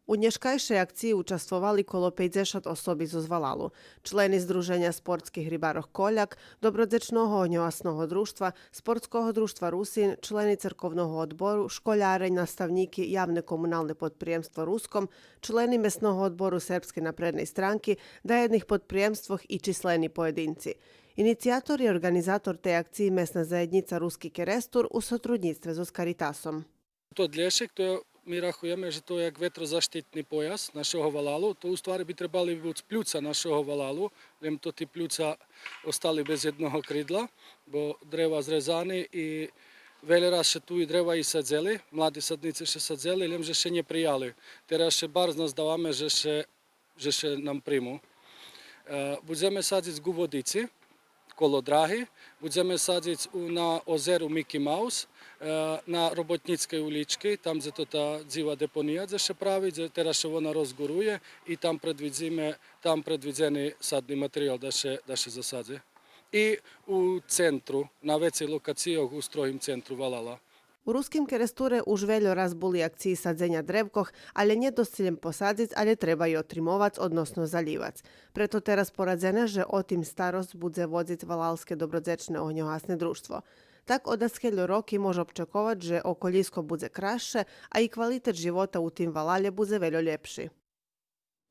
У нешкайшej акції участвували коло 50 особі з Узвалалу, члени Здруženja sportskih ribárok Koljak, Dobrodzečного oňovasного društva, Sportskого društva Rusin, члени церковного odboru, školjare, nastavniki, javne komunalne podprijemstvo Ruskom, члени mesnog odboru Srpske napredne stranki, dajednih podprijemstvoh i čisleni pojedinci. Inicijator i organizator te akciji mesna zajednica Ruski Kerestur u sotrudnjistve s Caritasom. To dlješek, mi rahujeme, že to je jak vetrozaštitni pojas našeho valalu. To u stvari bi trebali biti pljuca našeho valalu, vem to ti pljuca ostali bez jednog kridla, bo dreva zrezani i veljeraz še tu i dreva i sadzeli, mladi sadnici še sadzeli, lem že še nje prijali. Teraz še bar znas davame, že še nam primu. Budeme sadzic gu vodici, kolo drahi, budeme sadzic na ozeru Mickey Mouse, na Robotnickej ulički, tam gdje to ta dziva deponija še pravi, gdje teraz še ona rozgoruje i tam predvidzeni sadni materijal da še zasadze. I u centru, na vecej lokacijah u strojim centru Valala. U Ruskim Keresture už veľo raz boli akciji sadzenja drevkoh, ale nie s ciljem posadzic, ale treba i otrimovac, odnosno zaljivac. Preto teraz poradzene, že o tim starost budze vodzic Valalske dobrodzečne ohnjohasne društvo. Tak od askeljo roki može očekovat, že okoljisko budze krašće, a i kvalitet života u tim Valalje budze veľo ljepši.